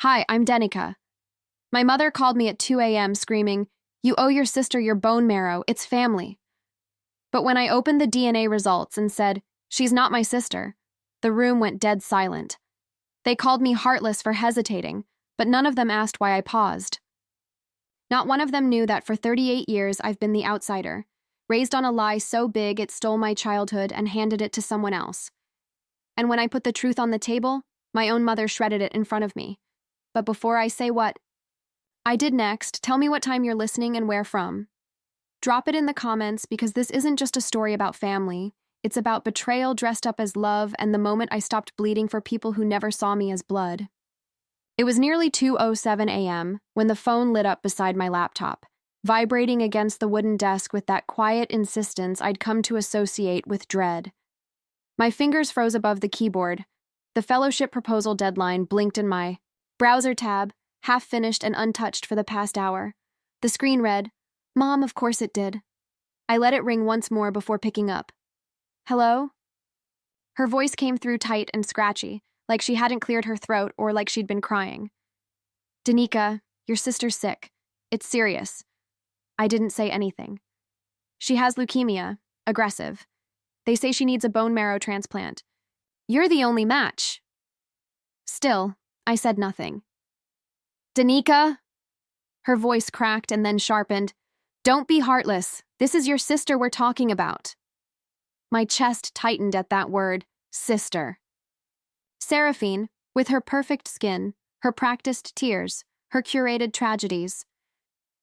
Hi, I'm Denica. My mother called me at 2 a.m. screaming, "You owe your sister your bone marrow, it's family." But when I opened the DNA results and said, "She's not my sister," the room went dead silent. They called me heartless for hesitating, but none of them asked why I paused. Not one of them knew that for 38 years I've been the outsider, raised on a lie so big it stole my childhood and handed it to someone else. And when I put the truth on the table, my own mother shredded it in front of me. But before I say what I did next, tell me what time you're listening and where from. Drop it in the comments because this isn't just a story about family. It's about betrayal dressed up as love and the moment I stopped bleeding for people who never saw me as blood. It was nearly 2:07 a.m. when the phone lit up beside my laptop, vibrating against the wooden desk with that quiet insistence I'd come to associate with dread. My fingers froze above the keyboard. The fellowship proposal deadline blinked in my browser tab, half finished and untouched for the past hour. The screen read, "Mom, of course it did." I let it ring once more before picking up. "Hello?" Her voice came through tight and scratchy, like she hadn't cleared her throat or like she'd been crying. "Danica, your sister's sick. It's serious." I didn't say anything. "She has leukemia, aggressive. They say she needs a bone marrow transplant. You're the only match." Still, I said nothing. "Danica?" Her voice cracked and then sharpened. "Don't be heartless. This is your sister we're talking about." My chest tightened at that word, sister. Seraphine, with her perfect skin, her practiced tears, her curated tragedies.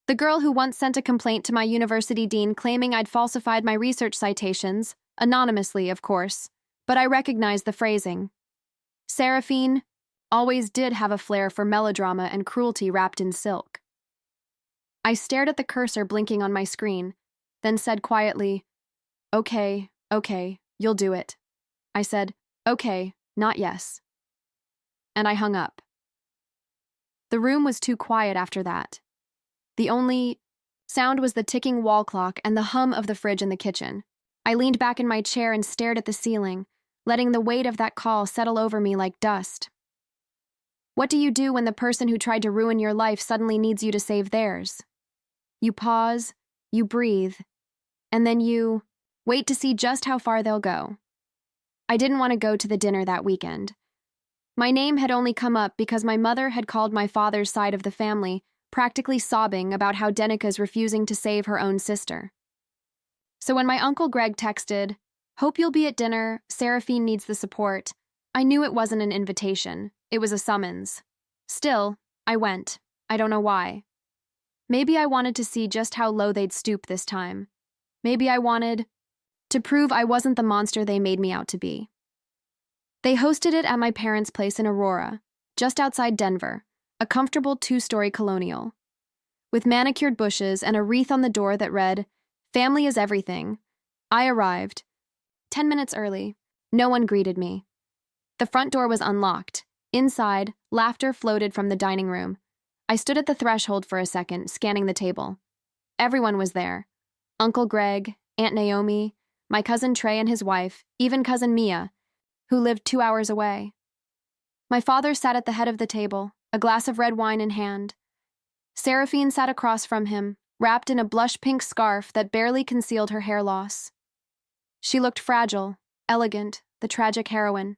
The girl who once sent a complaint to my university dean claiming I'd falsified my research citations, anonymously, of course, but I recognized the phrasing. Seraphine always did have a flair for melodrama and cruelty wrapped in silk. I stared at the cursor blinking on my screen, then said quietly, Okay, you'll do it." I said, "Okay, not yes." And I hung up. The room was too quiet after that. The only sound was the ticking wall clock and the hum of the fridge in the kitchen. I leaned back in my chair and stared at the ceiling, letting the weight of that call settle over me like dust. What do you do when the person who tried to ruin your life suddenly needs you to save theirs? You pause, you breathe, and then you wait to see just how far they'll go. I didn't want to go to the dinner that weekend. My name had only come up because my mother had called my father's side of the family, practically sobbing about how Danica's refusing to save her own sister. So when my Uncle Greg texted, "Hope you'll be at dinner, Seraphine needs the support," I knew it wasn't an invitation. It was a summons. Still, I went. I don't know why. Maybe I wanted to see just how low they'd stoop this time. Maybe I wanted to prove I wasn't the monster they made me out to be. They hosted it at my parents' place in Aurora, just outside Denver, a comfortable 2-story colonial. With manicured bushes and a wreath on the door that read, "Family is everything." I arrived. 10 minutes early. No one greeted me. The front door was unlocked. Inside, laughter floated from the dining room. I stood at the threshold for a second, scanning the table. Everyone was there. Uncle Greg, Aunt Naomi, my cousin Trey and his wife, even cousin Mia, who lived 2 hours away. My father sat at the head of the table, a glass of red wine in hand. Seraphine sat across from him, wrapped in a blush-pink scarf that barely concealed her hair loss. She looked fragile, elegant, the tragic heroine.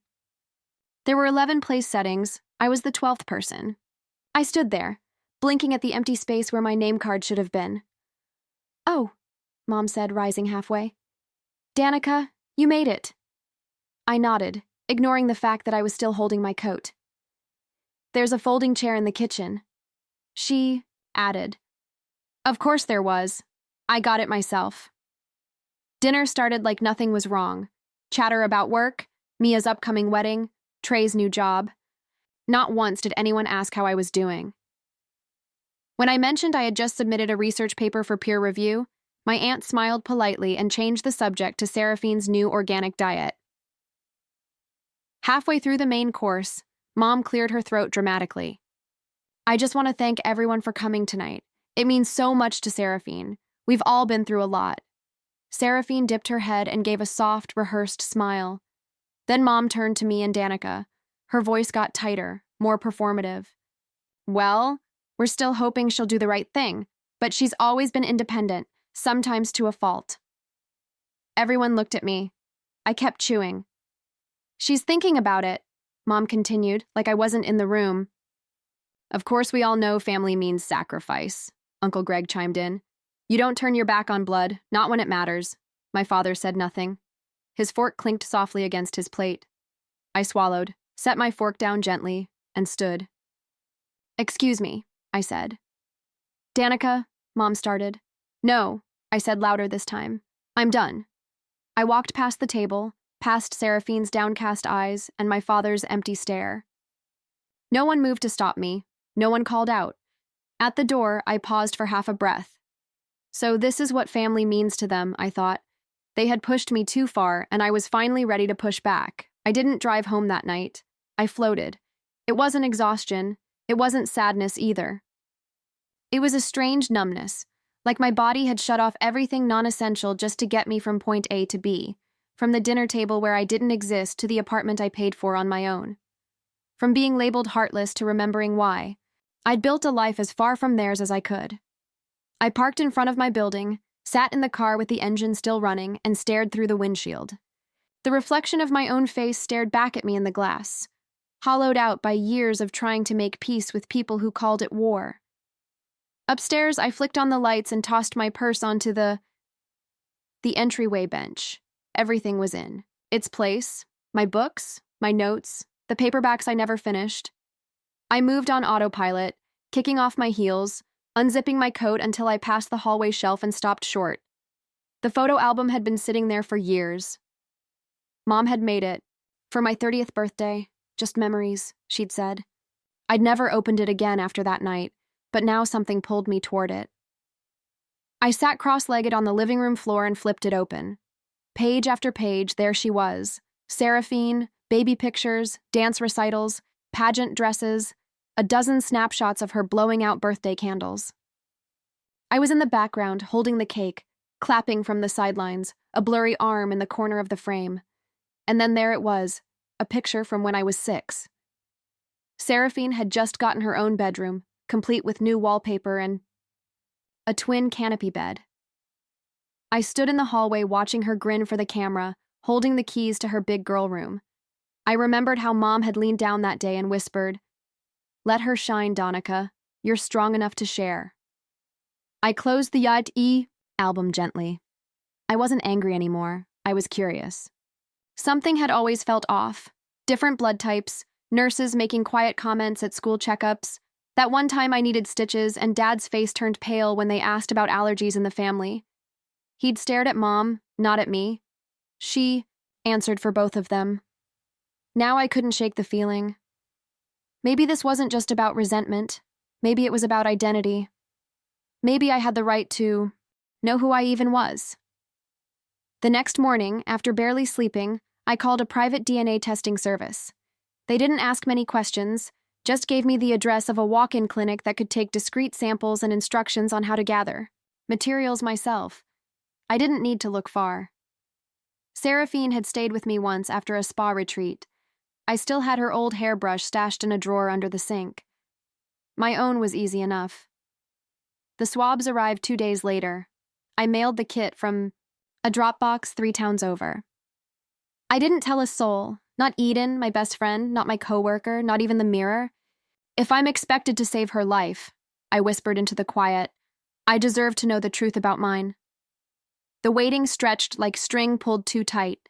There were 11 place settings. I was the 12th person. I stood there, blinking at the empty space where my name card should have been. "Oh," Mom said, rising halfway. "Danica, you made it." I nodded, ignoring the fact that I was still holding my coat. "There's a folding chair in the kitchen." She added, "Of course there was. I got it myself." Dinner started like nothing was wrong. Chatter about work, Mia's upcoming wedding, Trey's new job. Not once did anyone ask how I was doing. When I mentioned I had just submitted a research paper for peer review, my aunt smiled politely and changed the subject to Seraphine's new organic diet. Halfway through the main course, Mom cleared her throat dramatically. "I just want to thank everyone for coming tonight. It means so much to Seraphine. We've all been through a lot." Seraphine dipped her head and gave a soft, rehearsed smile. Then Mom turned to me and Danica. Her voice got tighter, more performative. Well, we're still hoping she'll do the right thing, but she's always been independent, sometimes to a fault. Everyone looked at me. I kept chewing. She's thinking about it, Mom continued, like I wasn't in the room. Of course, we all know family means sacrifice, Uncle Greg chimed in. You don't turn your back on blood, not when it matters. My father said nothing. His fork clinked softly against his plate. I swallowed, set my fork down gently, and stood. Excuse me, I said. Danica, Mom started. No, I said louder this time. I'm done. I walked past the table, past Seraphine's downcast eyes and my father's empty stare. No one moved to stop me. No one called out. At the door, I paused for half a breath. So this is what family means to them, I thought. They had pushed me too far, and I was finally ready to push back. I didn't drive home that night. I floated. It wasn't exhaustion. It wasn't sadness either. It was a strange numbness, like my body had shut off everything non-essential just to get me from point A to B, from the dinner table where I didn't exist to the apartment I paid for on my own. From being labeled heartless to remembering why. I'd built a life as far from theirs as I could. I parked in front of my building, sat in the car with the engine still running, and stared through the windshield. The reflection of my own face stared back at me in the glass, hollowed out by years of trying to make peace with people who called it war. Upstairs, I flicked on the lights and tossed my purse onto the entryway bench. Everything was in its place, my books, my notes, the paperbacks I never finished. I moved on autopilot, kicking off my heels, unzipping my coat until I passed the hallway shelf and stopped short. The photo album had been sitting there for years. Mom had made it. For my 30th birthday, just memories, she'd said. I'd never opened it again after that night, but now something pulled me toward it. I sat cross-legged on the living room floor and flipped it open. Page after page, there she was. Seraphine, baby pictures, dance recitals, pageant dresses, a dozen snapshots of her blowing out birthday candles. I was in the background, holding the cake, clapping from the sidelines, a blurry arm in the corner of the frame. And then there it was, a picture from when I was 6. Seraphine had just gotten her own bedroom, complete with new wallpaper and a twin canopy bed. I stood in the hallway watching her grin for the camera, holding the keys to her big girl room. I remembered how Mom had leaned down that day and whispered, "Let her shine, Danica. You're strong enough to share." I closed the Yad E album gently. I wasn't angry anymore. I was curious. Something had always felt off. Different blood types, nurses making quiet comments at school checkups. That one time I needed stitches and Dad's face turned pale when they asked about allergies in the family. He'd stared at Mom, not at me. She answered for both of them. Now I couldn't shake the feeling. Maybe this wasn't just about resentment. Maybe it was about identity. Maybe I had the right to know who I even was. The next morning, after barely sleeping, I called a private DNA testing service. They didn't ask many questions, just gave me the address of a walk-in clinic that could take discrete samples and instructions on how to gather materials myself. I didn't need to look far. Seraphine had stayed with me once after a spa retreat. I still had her old hairbrush stashed in a drawer under the sink. My own was easy enough. The swabs arrived 2 days later. I mailed the kit from a Dropbox 3 towns over. I didn't tell a soul, not Eden, my best friend, not my coworker, not even the mirror. If I'm expected to save her life, I whispered into the quiet, I deserve to know the truth about mine. The waiting stretched like string pulled too tight.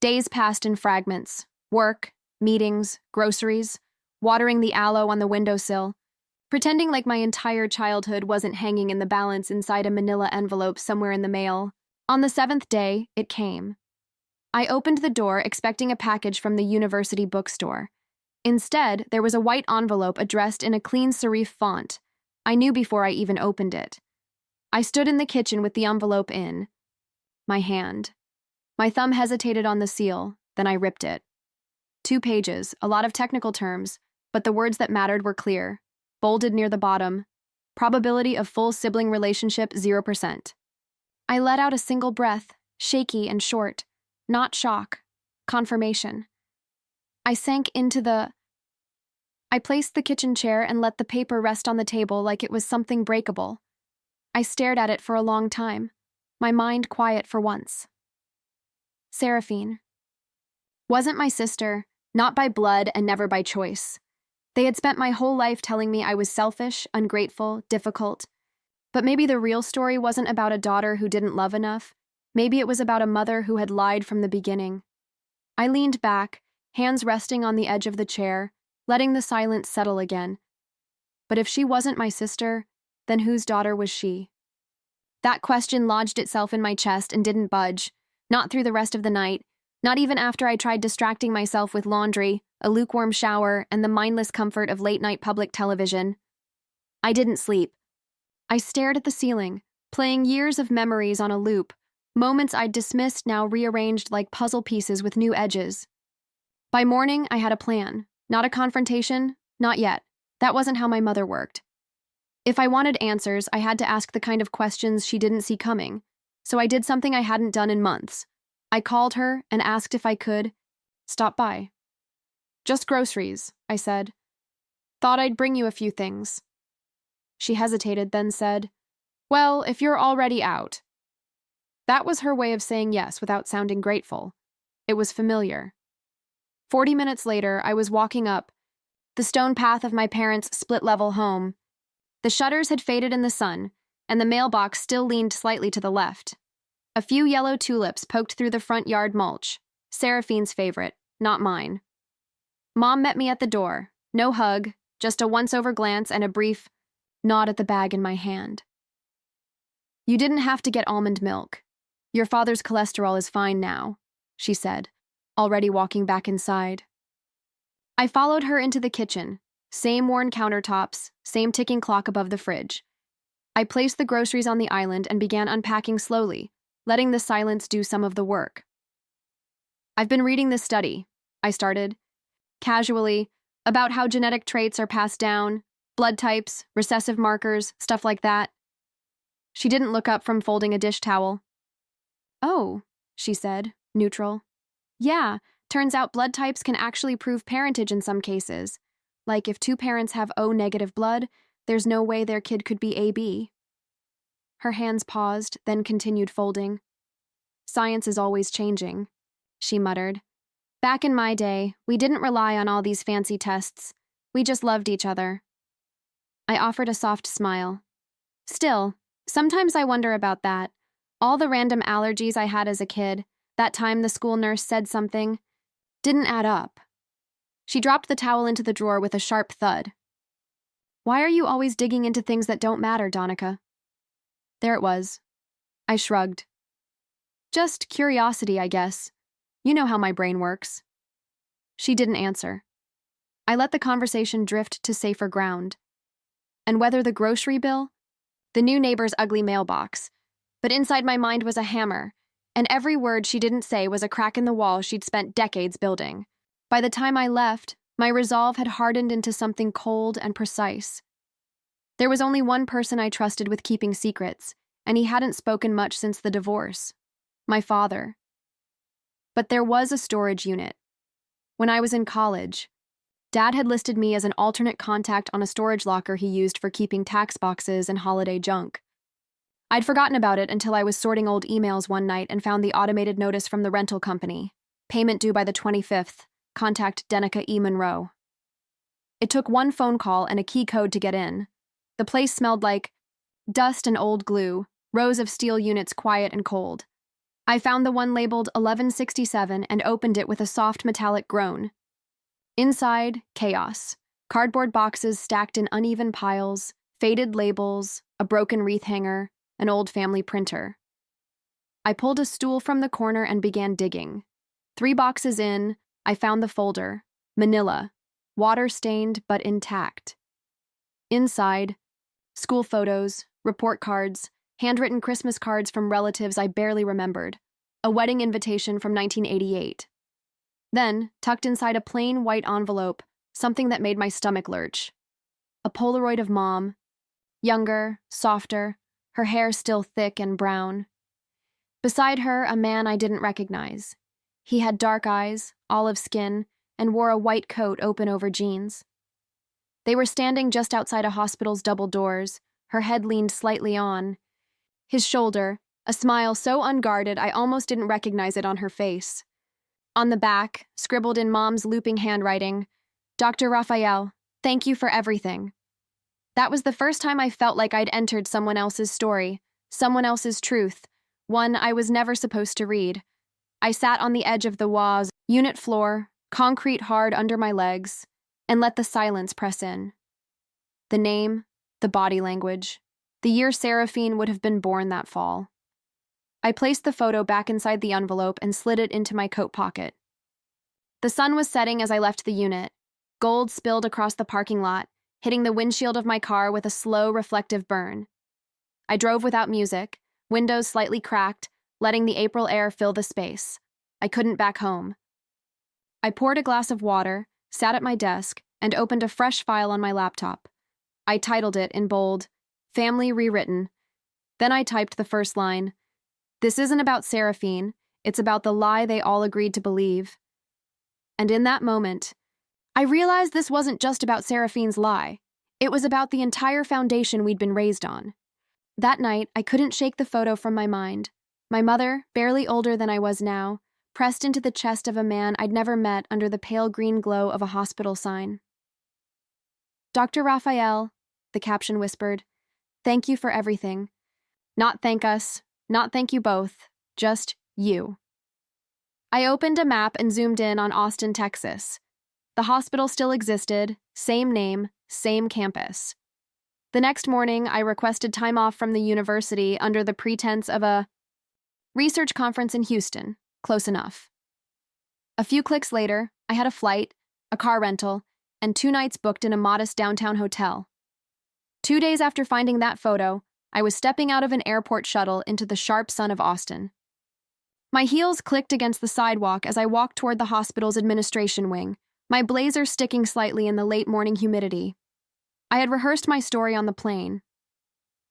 Days passed in fragments. Work, meetings, groceries, watering the aloe on the windowsill, pretending like my entire childhood wasn't hanging in the balance inside a manila envelope somewhere in the mail. On the 7th day, it came. I opened the door expecting a package from the university bookstore. Instead, there was a white envelope addressed in a clean serif font. I knew before I even opened it. I stood in the kitchen with the envelope in my hand. My thumb hesitated on the seal, then I ripped it. 2 pages, a lot of technical terms, but the words that mattered were clear. Bolded near the bottom. Probability of full sibling relationship 0%. I let out a single breath, shaky and short. Not shock. Confirmation. I sank into I placed the kitchen chair and let the paper rest on the table like it was something breakable. I stared at it for a long time, my mind quiet for once. Seraphine. Wasn't my sister, not by blood and never by choice. They had spent my whole life telling me I was selfish, ungrateful, difficult. But maybe the real story wasn't about a daughter who didn't love enough. Maybe it was about a mother who had lied from the beginning. I leaned back, hands resting on the edge of the chair, letting the silence settle again. But if she wasn't my sister, then whose daughter was she? That question lodged itself in my chest and didn't budge, not through the rest of the night, not even after I tried distracting myself with laundry, a lukewarm shower, and the mindless comfort of late-night public television. I didn't sleep. I stared at the ceiling, playing years of memories on a loop, moments I'd dismissed now rearranged like puzzle pieces with new edges. By morning, I had a plan. Not a confrontation, not yet. That wasn't how my mother worked. If I wanted answers, I had to ask the kind of questions she didn't see coming. So I did something I hadn't done in months. I called her and asked if I could stop by. Just groceries, I said. Thought I'd bring you a few things. She hesitated, then said, Well, if you're already out. That was her way of saying yes without sounding grateful. It was familiar. 40 minutes later, I was walking up the stone path of my parents' split-level home. The shutters had faded in the sun, and the mailbox still leaned slightly to the left. A few yellow tulips poked through the front yard mulch, Seraphine's favorite, not mine. Mom met me at the door, no hug, just a once-over glance and a brief nod at the bag in my hand. You didn't have to get almond milk. Your father's cholesterol is fine now, she said, already walking back inside. I followed her into the kitchen, same worn countertops, same ticking clock above the fridge. I placed the groceries on the island and began unpacking slowly, letting the silence do some of the work. I've been reading this study, I started, casually, about how genetic traits are passed down, blood types, recessive markers, stuff like that. She didn't look up from folding a dish towel. Oh, she said, neutral. Yeah, turns out blood types can actually prove parentage in some cases. Like if two parents have O-negative blood, there's no way their kid could be AB. Her hands paused, then continued folding. Science is always changing, she muttered. Back in my day, we didn't rely on all these fancy tests. We just loved each other. I offered a soft smile. Still, sometimes I wonder about that. All the random allergies I had as a kid, that time the school nurse said something, didn't add up. She dropped the towel into the drawer with a sharp thud. Why are you always digging into things that don't matter, Donica? There it was. I shrugged. Just curiosity, I guess. You know how my brain works. She didn't answer. I let the conversation drift to safer ground. And whether the grocery bill, the new neighbor's ugly mailbox, but inside my mind was a hammer, and every word she didn't say was a crack in the wall she'd spent decades building. By the time I left, my resolve had hardened into something cold and precise. There was only one person I trusted with keeping secrets, and he hadn't spoken much since the divorce. My father. But there was a storage unit. When I was in college, Dad had listed me as an alternate contact on a storage locker he used for keeping tax boxes and holiday junk. I'd forgotten about it until I was sorting old emails one night and found the automated notice from the rental company. Payment due by the 25th. Contact Denica E. Monroe. It took one phone call and a key code to get in. The place smelled like dust and old glue, rows of steel units quiet and cold. I found the one labeled 1167 and opened it with a soft metallic groan. Inside, chaos. Cardboard boxes stacked in uneven piles, faded labels, a broken wreath hanger, an old family printer. I pulled a stool from the corner and began digging. 3 boxes in, I found the folder, Manila, water-stained but intact. Inside, school photos, report cards, handwritten Christmas cards from relatives I barely remembered, a wedding invitation from 1988. Then, tucked inside a plain white envelope, something that made my stomach lurch. A Polaroid of Mom, younger, softer, her hair still thick and brown. Beside her, a man I didn't recognize. He had dark eyes, olive skin, and wore a white coat open over jeans. They were standing just outside a hospital's double doors, her head leaned slightly on his shoulder, a smile so unguarded I almost didn't recognize it on her face. On the back, scribbled in Mom's looping handwriting, Dr. Raphael, thank you for everything. That was the first time I felt like I'd entered someone else's story, someone else's truth, one I was never supposed to read. I sat on the edge of the WA's unit floor, concrete hard under my legs, and let the silence press in. The name, the body language, the year Seraphine would have been born that fall. I placed the photo back inside the envelope and slid it into my coat pocket. The sun was setting as I left the unit. Gold spilled across the parking lot, hitting the windshield of my car with a slow, reflective burn. I drove without music, windows slightly cracked, letting the April air fill the space. I couldn't back home. I poured a glass of water, sat at my desk, and opened a fresh file on my laptop. I titled it in bold, Family Rewritten. Then I typed the first line. This isn't about Seraphine, it's about the lie they all agreed to believe. And in that moment, I realized this wasn't just about Seraphine's lie. It was about the entire foundation we'd been raised on. That night, I couldn't shake the photo from my mind. My mother, barely older than I was now, pressed into the chest of a man I'd never met under the pale green glow of a hospital sign. Dr. Raphael, the caption whispered, thank you for everything. Not thank us, not thank you both, just you. I opened a map and zoomed in on Austin, Texas. The hospital still existed, same name, same campus. The next morning, I requested time off from the university under the pretense of a research conference in Houston, close enough. A few clicks later, I had a flight, a car rental, and 2 nights booked in a modest downtown hotel. 2 days after finding that photo, I was stepping out of an airport shuttle into the sharp sun of Austin. My heels clicked against the sidewalk as I walked toward the hospital's administration wing, my blazer sticking slightly in the late morning humidity. I had rehearsed my story on the plane.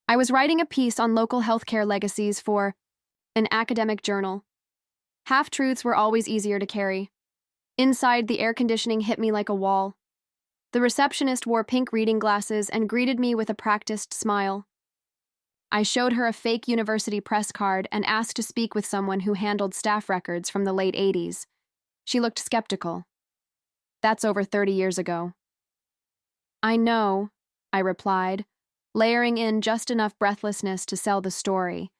I was writing a piece on local healthcare legacies for an academic journal. Half-truths were always easier to carry. Inside, the air conditioning hit me like a wall. The receptionist wore pink reading glasses and greeted me with a practiced smile. I showed her a fake university press card and asked to speak with someone who handled staff records from the late 80s. She looked skeptical. That's over 30 years ago. I know, I replied, layering in just enough breathlessness to sell the story.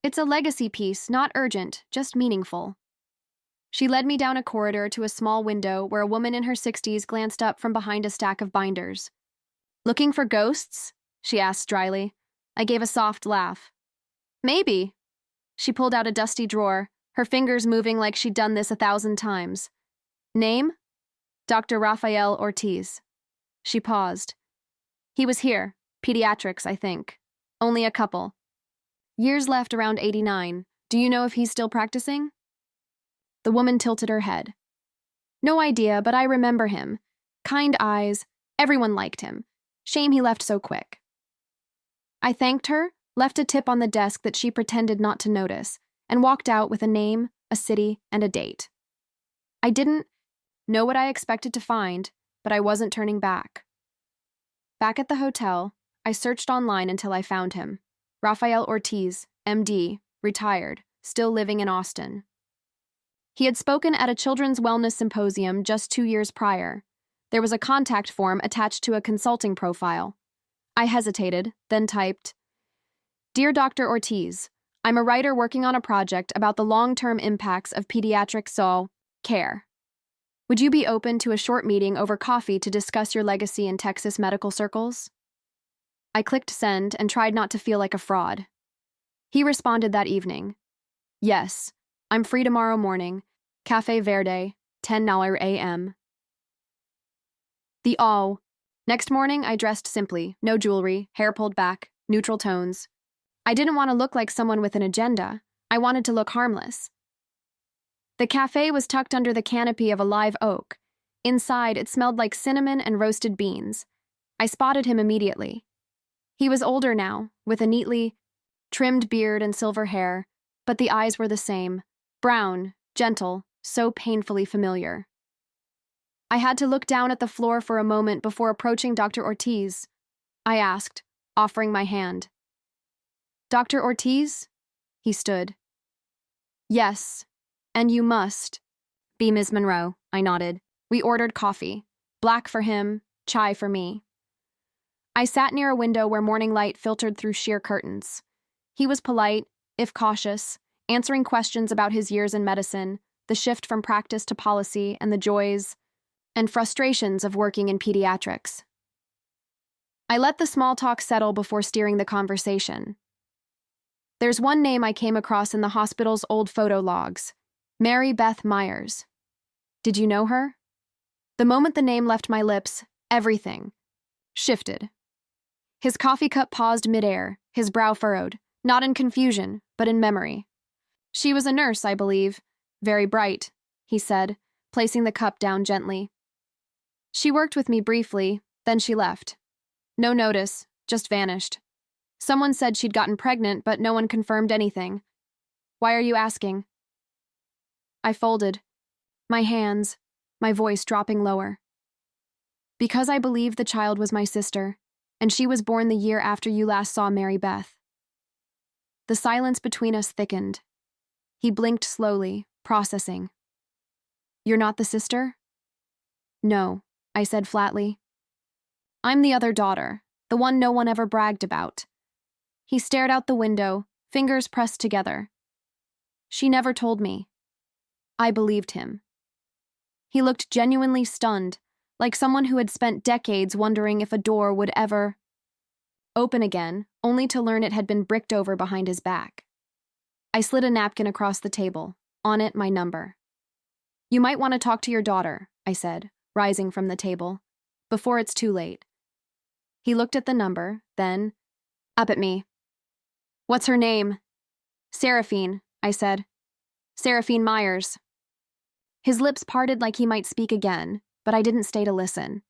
It's a legacy piece, not urgent, just meaningful. She led me down a corridor to a small window where a woman in her 60s glanced up from behind a stack of binders. Looking for ghosts? She asked dryly. I gave a soft laugh. Maybe. She pulled out a dusty drawer, her fingers moving like she'd done this 1,000 times. Name? Dr. Raphael Ortiz. She paused. He was here. Pediatrics, I think. Only a couple. Years left around 89. Do you know if he's still practicing? The woman tilted her head. No idea, but I remember him. Kind eyes. Everyone liked him. Shame he left so quick. I thanked her, left a tip on the desk that she pretended not to notice, and walked out with a name, a city, and a date. I didn't know what I expected to find, but I wasn't turning back. Back at the hotel, I searched online until I found him. Raphael Ortiz, MD, retired, still living in Austin. He had spoken at a children's wellness symposium just 2 years prior. There was a contact form attached to a consulting profile. I hesitated, then typed, Dear Dr. Ortiz, I'm a writer working on a project about the long-term impacts of pediatric care. Would you be open to a short meeting over coffee to discuss your legacy in Texas medical circles? I clicked send and tried not to feel like a fraud. He responded that evening. Yes, I'm free tomorrow morning. Cafe Verde, 10 a.m. Next morning, I dressed simply, no jewelry, hair pulled back, neutral tones. I didn't want to look like someone with an agenda. I wanted to look harmless. The cafe was tucked under the canopy of a live oak. Inside, it smelled like cinnamon and roasted beans. I spotted him immediately. He was older now, with a neatly trimmed beard and silver hair, but the eyes were the same, brown, gentle, so painfully familiar. I had to look down at the floor for a moment before approaching Dr. Ortiz. I asked, offering my hand. Dr. Ortiz? He stood. Yes, and you must. Be Ms. Monroe, I nodded. We ordered coffee. Black for him, chai for me. I sat near a window where morning light filtered through sheer curtains. He was polite, if cautious, answering questions about his years in medicine, the shift from practice to policy, and the joys and frustrations of working in pediatrics. I let the small talk settle before steering the conversation. There's one name I came across in the hospital's old photo logs, Mary Beth Myers. Did you know her? The moment the name left my lips, everything shifted. His coffee cup paused midair, his brow furrowed, not in confusion, but in memory. She was a nurse, I believe. Very bright, he said, placing the cup down gently. She worked with me briefly, then she left. No notice, just vanished. Someone said she'd gotten pregnant, but no one confirmed anything. Why are you asking? I folded, my hands, my voice dropping lower. Because I believe the child was my sister, and she was born the year after you last saw Mary Beth. The silence between us thickened. He blinked slowly, processing. You're not the sister? No, I said flatly. I'm the other daughter, the one no one ever bragged about. He stared out the window, fingers pressed together. She never told me. I believed him. He looked genuinely stunned, like someone who had spent decades wondering if a door would ever open again, only to learn it had been bricked over behind his back. I slid a napkin across the table, on it my number. You might want to talk to your daughter, I said, rising from the table, before it's too late. He looked at the number, then up at me. What's her name? Seraphine, I said. Seraphine Myers. His lips parted like he might speak again, but I didn't stay to listen.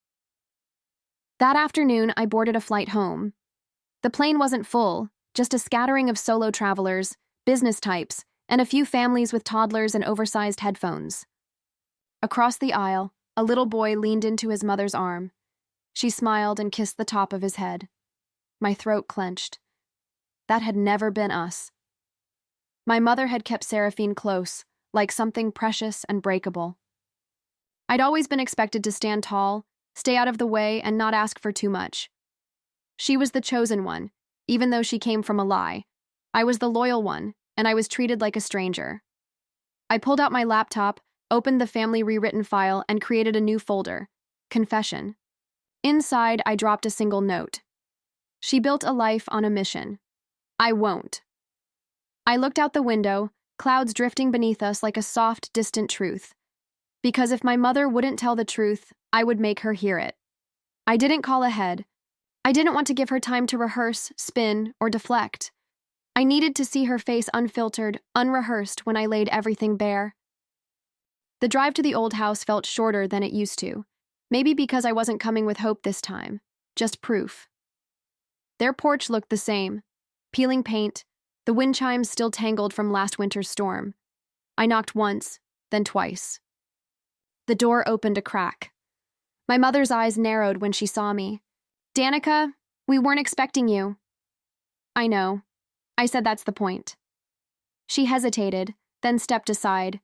That afternoon, I boarded a flight home. The plane wasn't full, just a scattering of solo travelers, business types, and a few families with toddlers and oversized headphones. Across the aisle, a little boy leaned into his mother's arm. She smiled and kissed the top of his head. My throat clenched. That had never been us. My mother had kept Seraphine close, like something precious and breakable. I'd always been expected to stand tall, stay out of the way, and not ask for too much. She was the chosen one, even though she came from a lie. I was the loyal one, and I was treated like a stranger. I pulled out my laptop, opened the family rewritten file, and created a new folder, Confession. Inside, I dropped a single note. She built a life on a mission. I won't. I looked out the window, clouds drifting beneath us like a soft, distant truth. Because if my mother wouldn't tell the truth, I would make her hear it. I didn't call ahead. I didn't want to give her time to rehearse, spin, or deflect. I needed to see her face unfiltered, unrehearsed when I laid everything bare. The drive to the old house felt shorter than it used to, maybe because I wasn't coming with hope this time, just proof. Their porch looked the same, peeling paint, the wind chimes still tangled from last winter's storm. I knocked once, then twice. The door opened a crack. My mother's eyes narrowed when she saw me. Danica, we weren't expecting you. I know. I said that's the point. She hesitated, then stepped aside.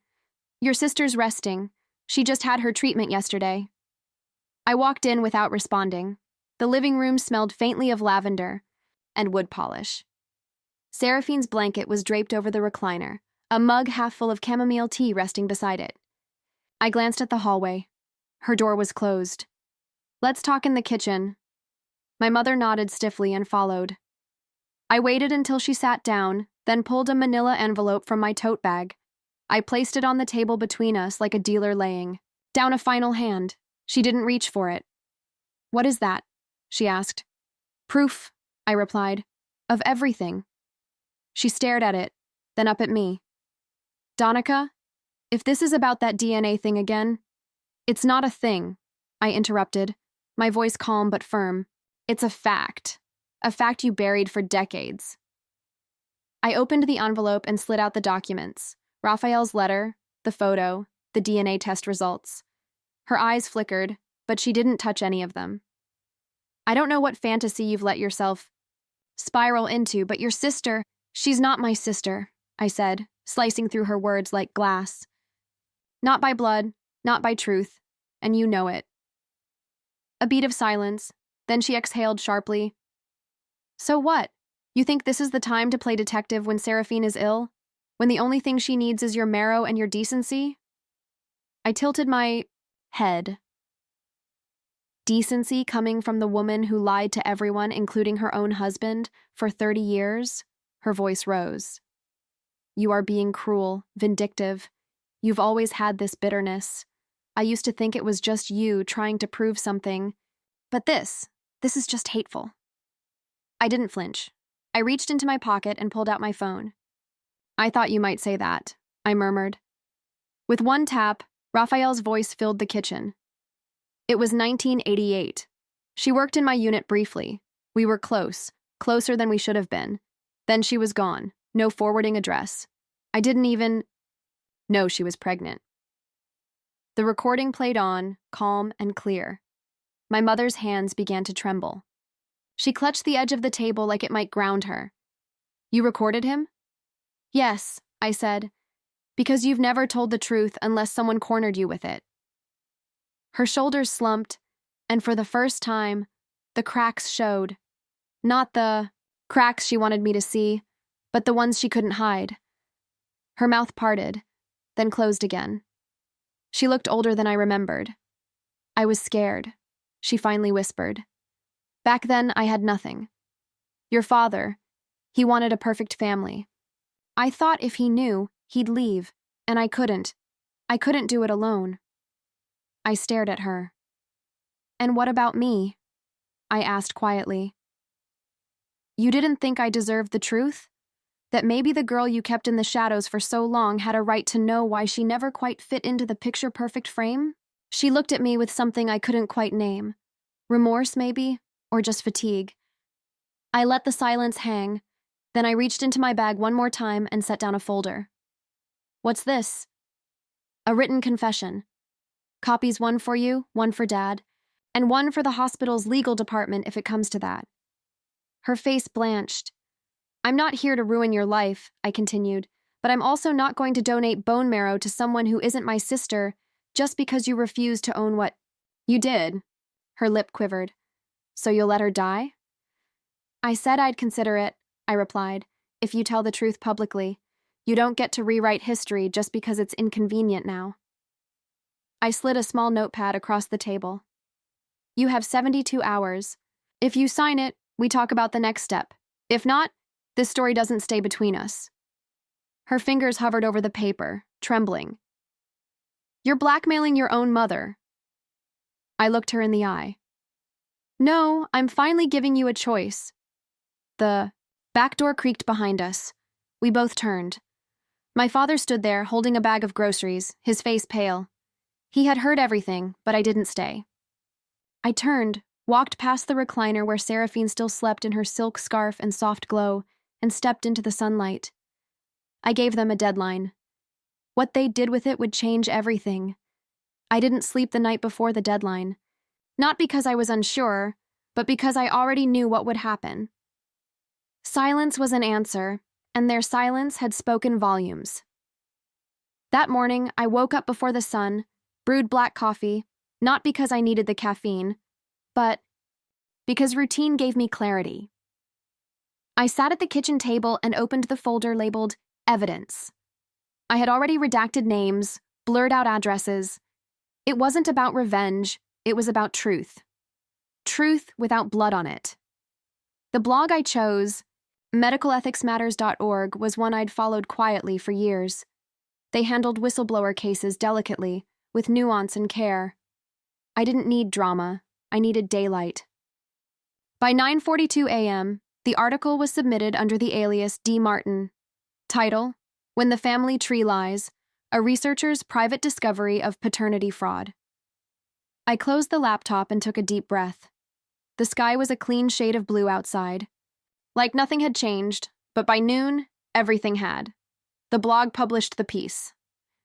Your sister's resting. She just had her treatment yesterday. I walked in without responding. The living room smelled faintly of lavender and wood polish. Seraphine's blanket was draped over the recliner, a mug half full of chamomile tea resting beside it. I glanced at the hallway. Her door was closed. Let's talk in the kitchen. My mother nodded stiffly and followed. I waited until she sat down, then pulled a manila envelope from my tote bag. I placed it on the table between us like a dealer laying down a final hand. She didn't reach for it. What is that? She asked. Proof, I replied, of everything. She stared at it, then up at me. Danica, if this is about that DNA thing again, it's not a thing, I interrupted, my voice calm but firm. It's a fact you buried for decades. I opened the envelope and slid out the documents, Raphael's letter, the photo, the DNA test results. Her eyes flickered, but she didn't touch any of them. I don't know what fantasy you've let yourself spiral into, but your sister, she's not my sister, I said, slicing through her words like glass. Not by blood, not by truth, and you know it. A beat of silence, then she exhaled sharply. So what? You think this is the time to play detective when Seraphine is ill? When the only thing she needs is your marrow and your decency? I tilted my head. Decency coming from the woman who lied to everyone, including her own husband, for 30 years? Her voice rose. You are being cruel, vindictive. You've always had this bitterness. I used to think it was just you trying to prove something. But this is just hateful. I didn't flinch. I reached into my pocket and pulled out my phone. I thought you might say that, I murmured. With one tap, Raphael's voice filled the kitchen. It was 1988. She worked in my unit briefly. We were close, closer than we should have been. Then she was gone, no forwarding address. I didn't even know she was pregnant. The recording played on, calm and clear. My mother's hands began to tremble. She clutched the edge of the table like it might ground her. You recorded him? Yes, I said, because you've never told the truth unless someone cornered you with it. Her shoulders slumped, and for the first time, the cracks showed. Not the cracks she wanted me to see, but the ones she couldn't hide. Her mouth parted, then closed again. She looked older than I remembered. I was scared, she finally whispered. Back then, I had nothing. Your father, he wanted a perfect family. I thought if he knew, he'd leave, and I couldn't. I couldn't do it alone. I stared at her. And what about me? I asked quietly. You didn't think I deserved the truth? That maybe the girl you kept in the shadows for so long had a right to know why she never quite fit into the picture-perfect frame? She looked at me with something I couldn't quite name. Remorse, maybe? Or just fatigue. I let the silence hang, then I reached into my bag one more time and set down a folder. What's this? A written confession. Copies, one for you, one for Dad, and one for the hospital's legal department if it comes to that. Her face blanched. I'm not here to ruin your life, I continued, but I'm also not going to donate bone marrow to someone who isn't my sister just because you refuse to own what you did. Her lip quivered. So you'll let her die? I said I'd consider it, I replied, if you tell the truth publicly. You don't get to rewrite history just because it's inconvenient now. I slid a small notepad across the table. You have 72 hours. If you sign it, we talk about the next step. If not, this story doesn't stay between us. Her fingers hovered over the paper, trembling. You're blackmailing your own mother. I looked her in the eye. No, I'm finally giving you a choice. The back door creaked behind us. We both turned. My father stood there, holding a bag of groceries, his face pale. He had heard everything, but I didn't stay. I turned, walked past the recliner where Seraphine still slept in her silk scarf and soft glow, and stepped into the sunlight. I gave them a deadline. What they did with it would change everything. I didn't sleep the night before the deadline. Not because I was unsure, but because I already knew what would happen. Silence was an answer, and their silence had spoken volumes. That morning, I woke up before the sun, brewed black coffee, not because I needed the caffeine, but because routine gave me clarity. I sat at the kitchen table and opened the folder labeled Evidence. I had already redacted names, blurred out addresses. It wasn't about revenge, it was about truth. Truth without blood on it. The blog I chose, medicalethicsmatters.org, was one I'd followed quietly for years. They handled whistleblower cases delicately, with nuance and care. I didn't need drama, I needed daylight. By 9:42 a.m., the article was submitted under the alias D. Martin. Title: When the Family Tree Lies, a researcher's private discovery of paternity fraud. I closed the laptop and took a deep breath. The sky was a clean shade of blue outside. Like nothing had changed, but by noon, everything had. The blog published the piece.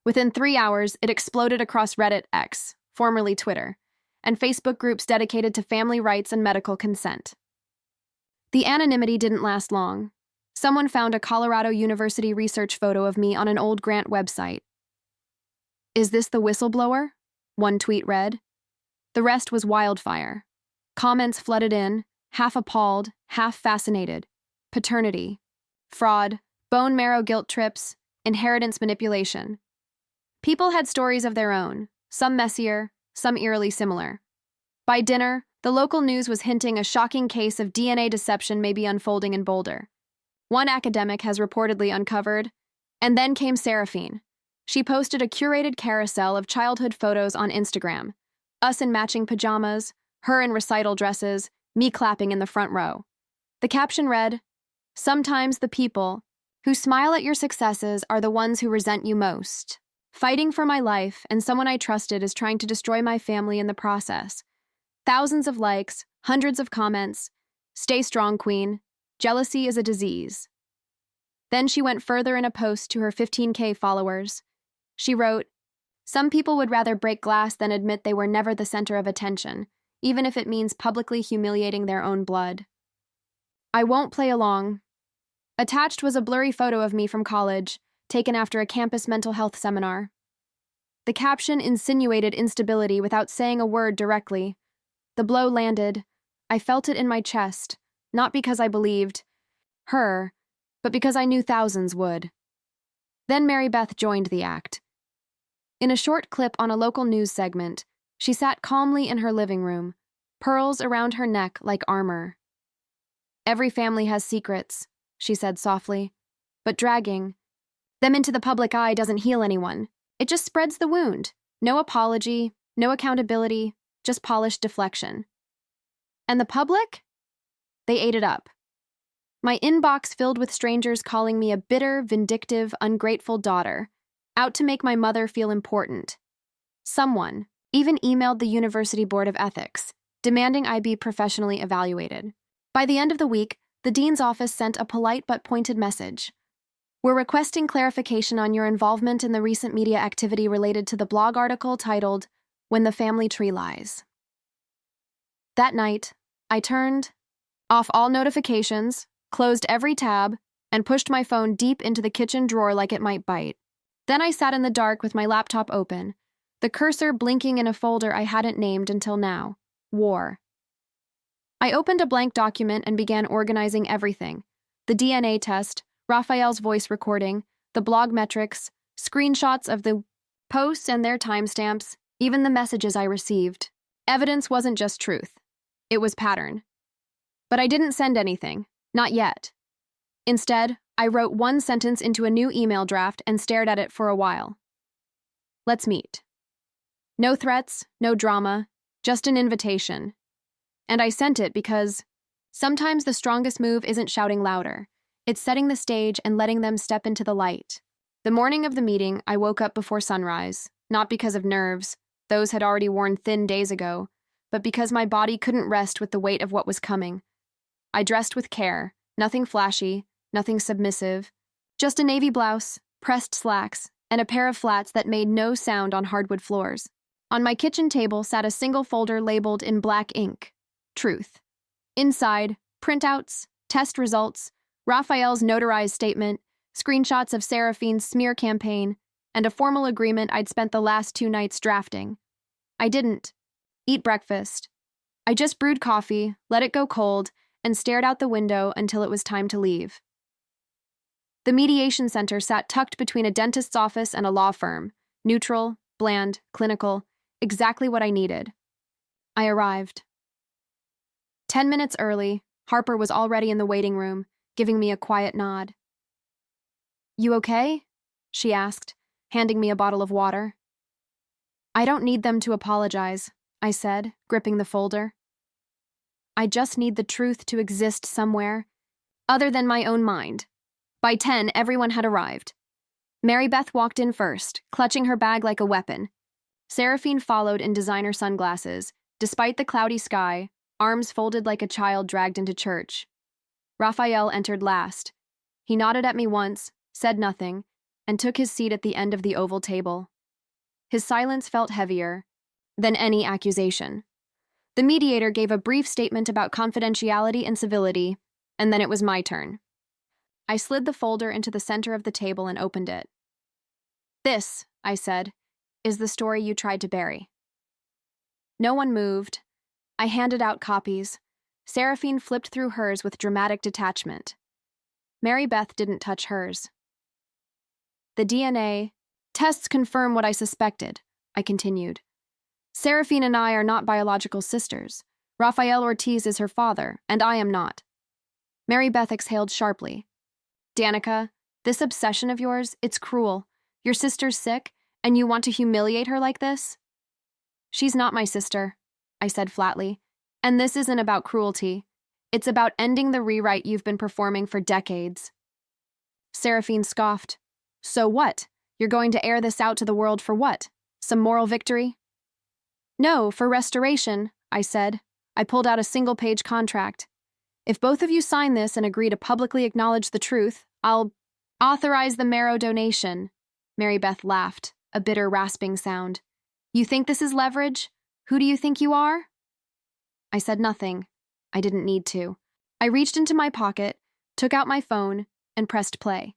Within 3 hours, it exploded across Reddit X, formerly Twitter, and Facebook groups dedicated to family rights and medical consent. The anonymity didn't last long. Someone found a Colorado University research photo of me on an old grant website. "Is this the whistleblower?" one tweet read. The rest was wildfire. Comments flooded in, half appalled, half fascinated. Paternity, fraud, bone marrow guilt trips, inheritance manipulation. People had stories of their own, some messier, some eerily similar. By dinner, the local news was hinting a shocking case of DNA deception may be unfolding in Boulder. One academic has reportedly uncovered. And then came Seraphine. She posted a curated carousel of childhood photos on Instagram. Us in matching pajamas, her in recital dresses, me clapping in the front row. The caption read, "Sometimes the people who smile at your successes are the ones who resent you most. Fighting for my life, and someone I trusted is trying to destroy my family in the process." Thousands of likes, hundreds of comments. "Stay strong, Queen. Jealousy is a disease." Then she went further in a post to her 15K followers. She wrote, "Some people would rather break glass than admit they were never the center of attention, even if it means publicly humiliating their own blood." I won't play along. Attached was a blurry photo of me from college, taken after a campus mental health seminar. The caption insinuated instability without saying a word directly. The blow landed. I felt it in my chest, not because I believed her, but because I knew thousands would. Then Mary Beth joined the act. In a short clip on a local news segment, she sat calmly in her living room, pearls around her neck like armor. "Every family has secrets," she said softly, "but dragging them into the public eye doesn't heal anyone. It just spreads the wound. No apology, no accountability, just polished deflection." And the public? They ate it up. My inbox filled with strangers calling me a bitter, vindictive, ungrateful daughter, out to make my mother feel important. Someone even emailed the University Board of Ethics, demanding I be professionally evaluated. By the end of the week, the dean's office sent a polite but pointed message. "We're requesting clarification on your involvement in the recent media activity related to the blog article titled, 'When the Family Tree Lies.'" That night, I turned off all notifications, closed every tab, and pushed my phone deep into the kitchen drawer like it might bite. Then I sat in the dark with my laptop open, the cursor blinking in a folder I hadn't named until now, War. I opened a blank document and began organizing everything: the DNA test, Raphael's voice recording, the blog metrics, screenshots of the posts and their timestamps, even the messages I received. Evidence wasn't just truth. It was pattern. But I didn't send anything. Not yet. Instead, I wrote one sentence into a new email draft and stared at it for a while. "Let's meet." No threats, no drama, just an invitation. And I sent it because sometimes the strongest move isn't shouting louder. It's setting the stage and letting them step into the light. The morning of the meeting, I woke up before sunrise, not because of nerves, those had already worn thin days ago, but because my body couldn't rest with the weight of what was coming. I dressed with care, nothing flashy, nothing submissive, just a navy blouse, pressed slacks, and a pair of flats that made no sound on hardwood floors. On my kitchen table sat a single folder labeled in black ink, Truth. Inside, printouts, test results, Raphael's notarized statement, screenshots of Seraphine's smear campaign, and a formal agreement I'd spent the last 2 nights drafting. I didn't eat breakfast. I just brewed coffee, let it go cold, and stared out the window until it was time to leave. The mediation center sat tucked between a dentist's office and a law firm, neutral, bland, clinical, exactly what I needed. I arrived. 10 minutes early, Harper was already in the waiting room, giving me a quiet nod. "You okay?" she asked, handing me a bottle of water. "I don't need them to apologize," I said, gripping the folder. "I just need the truth to exist somewhere, other than my own mind." By 10, everyone had arrived. Mary Beth walked in first, clutching her bag like a weapon. Seraphine followed in designer sunglasses, despite the cloudy sky, arms folded like a child dragged into church. Raphael entered last. He nodded at me once, said nothing, and took his seat at the end of the oval table. His silence felt heavier, than any accusation. The mediator gave a brief statement about confidentiality and civility, and then it was my turn. I slid the folder into the center of the table and opened it. "This," I said, "is the story you tried to bury." No one moved. I handed out copies. Seraphine flipped through hers with dramatic detachment. Mary Beth didn't touch hers. "The DNA tests confirm what I suspected," I continued. "Seraphine and I are not biological sisters. Rafael Ortiz is her father, and I am not." Mary Beth exhaled sharply. "Danica, this obsession of yours, it's cruel. Your sister's sick, and you want to humiliate her like this?" "She's not my sister," I said flatly, "and this isn't about cruelty. It's about ending the rewrite you've been performing for decades." Seraphine scoffed. "So what? You're going to air this out to the world for what? Some moral victory?" "No, for restoration," I said. I pulled out a single-page contract. "If both of you sign this and agree to publicly acknowledge the truth, I'll authorize the marrow donation." Mary Beth laughed, a bitter, rasping sound. "You think this is leverage? Who do you think you are?" I said nothing. I didn't need to. I reached into my pocket, took out my phone, and pressed play.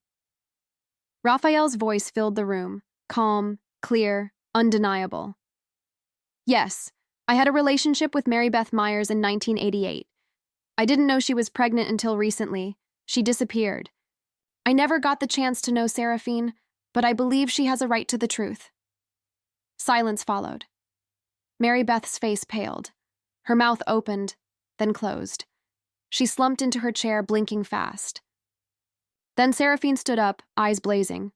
Raphael's voice filled the room, calm, clear, undeniable. "Yes, I had a relationship with Mary Beth Myers in 1988. I didn't know she was pregnant until recently. She disappeared. I never got the chance to know Seraphine, but I believe she has a right to the truth." Silence followed. Mary Beth's face paled. Her mouth opened, then closed. She slumped into her chair, blinking fast. Then Seraphine stood up, eyes blazing.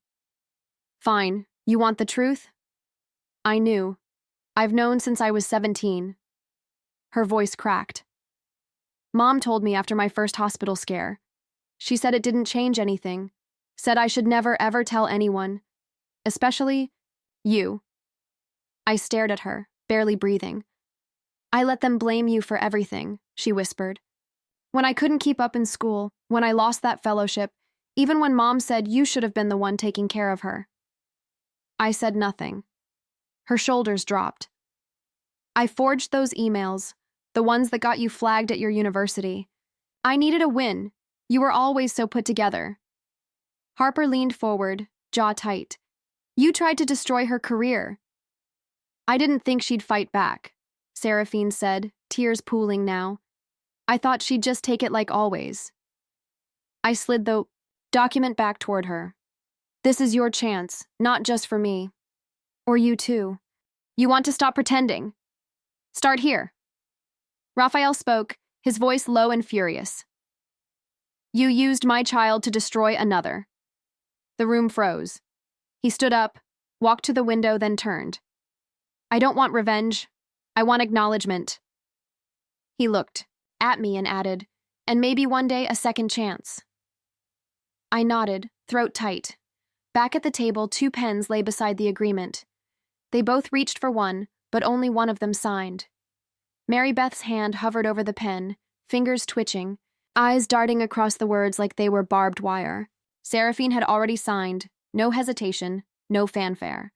"Fine, you want the truth?" "I knew. I've known since I was 17. Her voice cracked. "Mom told me after my first hospital scare. She said it didn't change anything. Said I should never ever tell anyone. Especially you." I stared at her, barely breathing. "I let them blame you for everything," she whispered. "When I couldn't keep up in school, when I lost that fellowship, even when Mom said you should have been the one taking care of her." I said nothing. Her shoulders dropped. "I forged those emails, the ones that got you flagged at your university. I needed a win. You were always so put together." Harper leaned forward, jaw tight. "You tried to destroy her career." "I didn't think she'd fight back," Seraphine said, tears pooling now. "I thought she'd just take it like always." I slid the document back toward her. "This is your chance, not just for me. Or you too. You want to stop pretending? Start here." Raphael spoke, his voice low and furious. "You used my child to destroy another." The room froze. He stood up, walked to the window, then turned. "I don't want revenge. I want acknowledgement." He looked at me and added, "And maybe one day a second chance." I nodded, throat tight. Back at the table, 2 pens lay beside the agreement. They both reached for one, but only one of them signed. Mary Beth's hand hovered over the pen, fingers twitching, eyes darting across the words like they were barbed wire. Seraphine had already signed, no hesitation, no fanfare.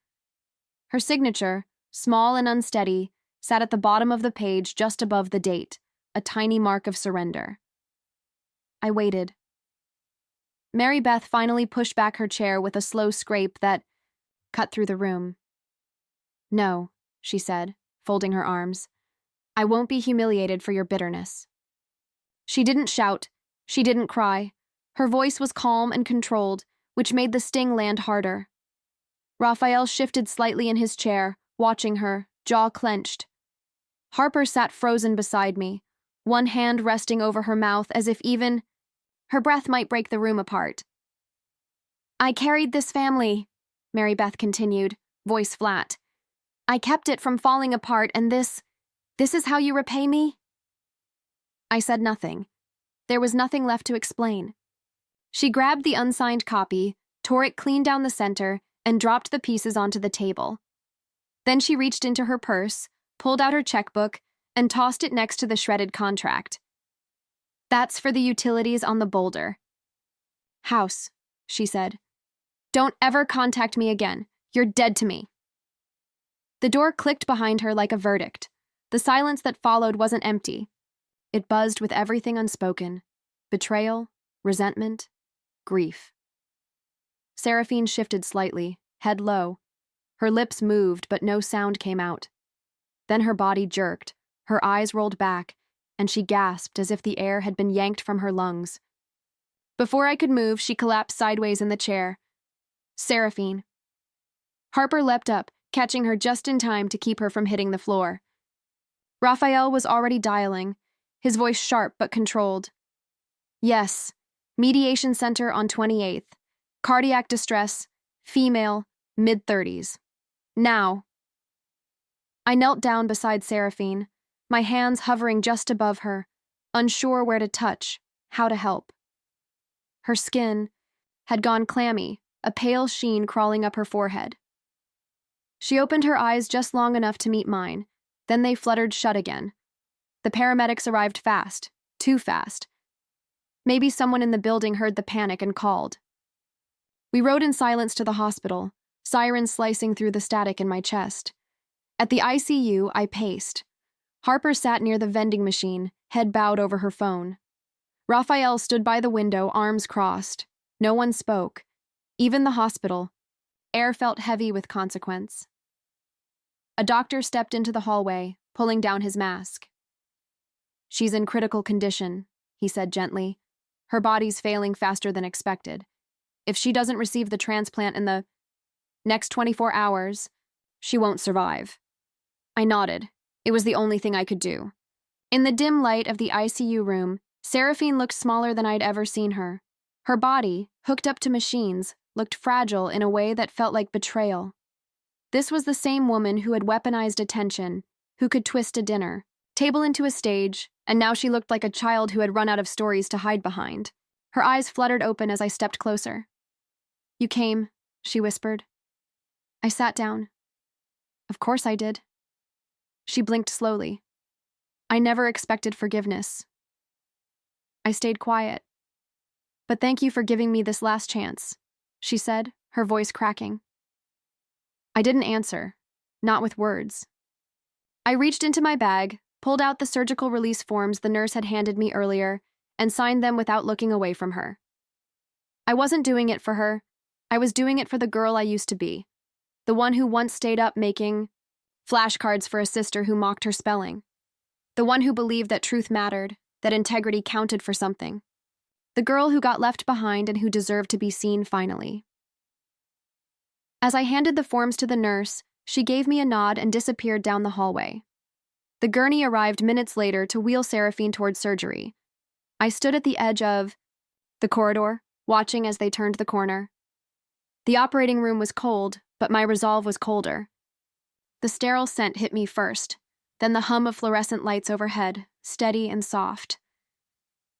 Her signature, small and unsteady, sat at the bottom of the page just above the date, a tiny mark of surrender. I waited. Mary Beth finally pushed back her chair with a slow scrape that cut through the room. "No," she said, folding her arms. "I won't be humiliated for your bitterness." She didn't shout. She didn't cry. Her voice was calm and controlled, which made the sting land harder. Raphael shifted slightly in his chair, watching her, jaw clenched. Harper sat frozen beside me, one hand resting over her mouth as if even her breath might break the room apart. "I carried this family," Mary Beth continued, voice flat. "I kept it from falling apart, and this is how you repay me?" I said nothing. There was nothing left to explain. She grabbed the unsigned copy, tore it clean down the center, and dropped the pieces onto the table. Then she reached into her purse, pulled out her checkbook, and tossed it next to the shredded contract. "That's for the utilities on the boulder." "House," she said. "Don't ever contact me again. You're dead to me." The door clicked behind her like a verdict. The silence that followed wasn't empty. It buzzed with everything unspoken: betrayal, resentment, grief. Seraphine shifted slightly, head low. Her lips moved, but no sound came out. Then her body jerked, her eyes rolled back, and she gasped as if the air had been yanked from her lungs. Before I could move, she collapsed sideways in the chair. Seraphine. Harper leapt up, catching her just in time to keep her from hitting the floor. Raphael was already dialing, his voice sharp but controlled. Yes, Mediation Center on 28th. Cardiac distress, female, mid-30s. Now. I knelt down beside Seraphine, my hands hovering just above her, unsure where to touch, how to help. Her skin had gone clammy, a pale sheen crawling up her forehead. She opened her eyes just long enough to meet mine, then they fluttered shut again. The paramedics arrived fast, too fast. Maybe someone in the building heard the panic and called. We rode in silence to the hospital, sirens slicing through the static in my chest. At the ICU, I paced. Harper sat near the vending machine, head bowed over her phone. Raphael stood by the window, arms crossed. No one spoke. Even the hospital. Air felt heavy with consequence. A doctor stepped into the hallway, pulling down his mask. She's in critical condition, he said gently. Her body's failing faster than expected. If she doesn't receive the transplant in the next 24 hours, she won't survive. I nodded. It was the only thing I could do. In the dim light of the ICU room, Seraphine looked smaller than I'd ever seen her. Her body, hooked up to machines, looked fragile in a way that felt like betrayal. This was the same woman who had weaponized attention, who could twist a dinner table into a stage, and now she looked like a child who had run out of stories to hide behind. Her eyes fluttered open as I stepped closer. You came, she whispered. I sat down. Of course I did. She blinked slowly. I never expected forgiveness. I stayed quiet. But thank you for giving me this last chance, she said, her voice cracking. I didn't answer, not with words. I reached into my bag, pulled out the surgical release forms the nurse had handed me earlier, and signed them without looking away from her. I wasn't doing it for her. I was doing it for the girl I used to be, the one who once stayed up making flashcards for a sister who mocked her spelling, the one who believed that truth mattered, that integrity counted for something, the girl who got left behind and who deserved to be seen finally. As I handed the forms to the nurse, she gave me a nod and disappeared down the hallway. The gurney arrived minutes later to wheel Seraphine towards surgery. I stood at the edge of the corridor, watching as they turned the corner. The operating room was cold, but my resolve was colder. The sterile scent hit me first, then the hum of fluorescent lights overhead, steady and soft.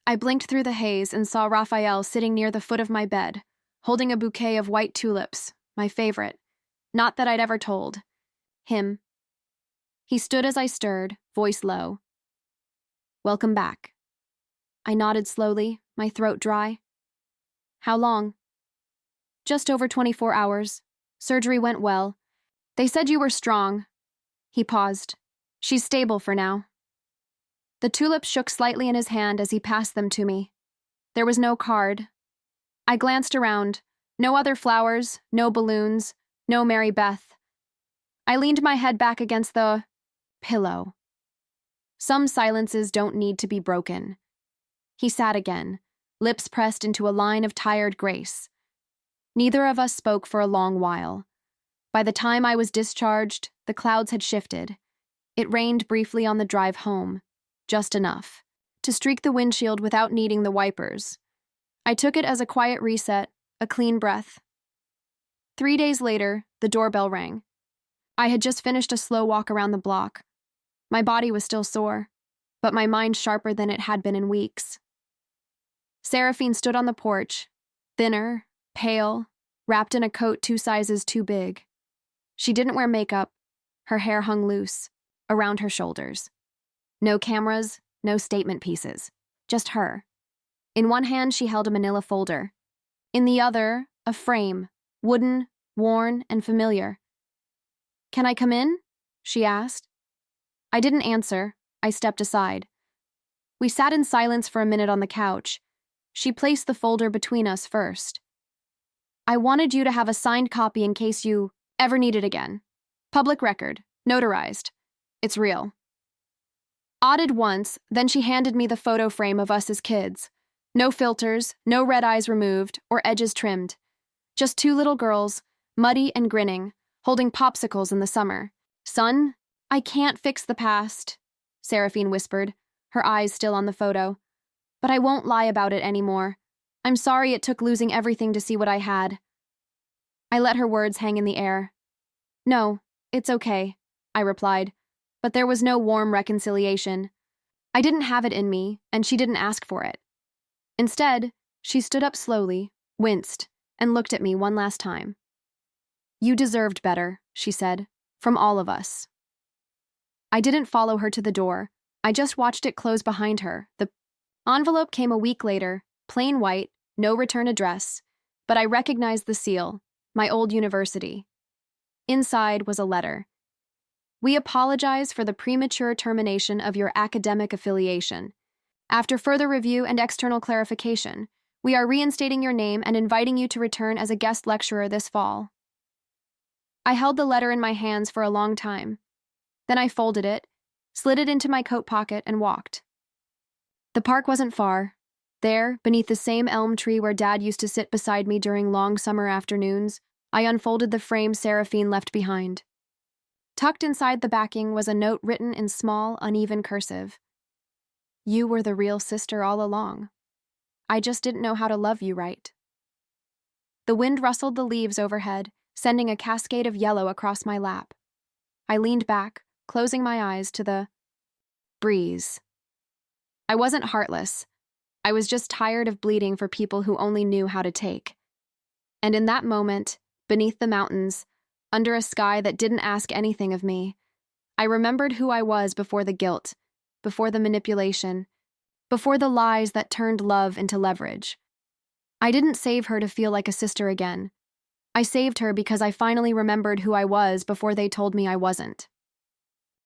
I blinked through the haze and saw Raphael sitting near the foot of my bed, holding a bouquet of white tulips, my favorite, not that I'd ever told. Him. He stood as I stirred, voice low. Welcome back. I nodded slowly, my throat dry. How long? Just over 24 hours. Surgery went well. They said you were strong. He paused. She's stable for now. The tulips shook slightly in his hand as he passed them to me. There was no card. I glanced around. No other flowers, no balloons, no Mary Beth. I leaned my head back against the pillow. Some silences don't need to be broken. He sat again, lips pressed into a line of tired grace. Neither of us spoke for a long while. By the time I was discharged, the clouds had shifted. It rained briefly on the drive home, just enough to streak the windshield without needing the wipers. I took it as a quiet reset, a clean breath. 3 days later, the doorbell rang. I had just finished a slow walk around the block. My body was still sore, but my mind sharper than it had been in weeks. Seraphine stood on the porch, thinner, pale, wrapped in a coat 2 sizes too big. She didn't wear makeup. Her hair hung loose, around her shoulders. No cameras, no statement pieces, just her. In one hand, she held a manila folder. In the other, a frame, wooden, worn, and familiar. Can I come in? she asked. I didn't answer. I stepped aside. We sat in silence for a minute on the couch. She placed the folder between us first. I wanted you to have a signed copy in case you ever need it again. Public record, notarized. It's real. Odded once, then she handed me the photo frame of us as kids. No filters, no red eyes removed, or edges trimmed. Just two little girls, muddy and grinning, holding popsicles in the summer. Son, I can't fix the past, Seraphine whispered, her eyes still on the photo. But I won't lie about it anymore. I'm sorry it took losing everything to see what I had. I let her words hang in the air. No, it's okay, I replied, but there was no warm reconciliation. I didn't have it in me, and she didn't ask for it. Instead, she stood up slowly, winced, and looked at me one last time. You deserved better, she said, from all of us. I didn't follow her to the door. I just watched it close behind her. The envelope came a week later, plain white, no return address, but I recognized the seal, my old university. Inside was a letter. We apologize for the premature termination of your academic affiliation. After further review and external clarification, we are reinstating your name and inviting you to return as a guest lecturer this fall. I held the letter in my hands for a long time. Then I folded it, slid it into my coat pocket, and walked. The park wasn't far. There, beneath the same elm tree where Dad used to sit beside me during long summer afternoons, I unfolded the frame Seraphine left behind. Tucked inside the backing was a note written in small, uneven cursive. You were the real sister all along. I just didn't know how to love you right. The wind rustled the leaves overhead, sending a cascade of yellow across my lap. I leaned back, closing my eyes to the breeze. I wasn't heartless. I was just tired of bleeding for people who only knew how to take. And in that moment, beneath the mountains, under a sky that didn't ask anything of me, I remembered who I was before the guilt, before the manipulation, before the lies that turned love into leverage. I didn't save her to feel like a sister again. I saved her because I finally remembered who I was before they told me I wasn't.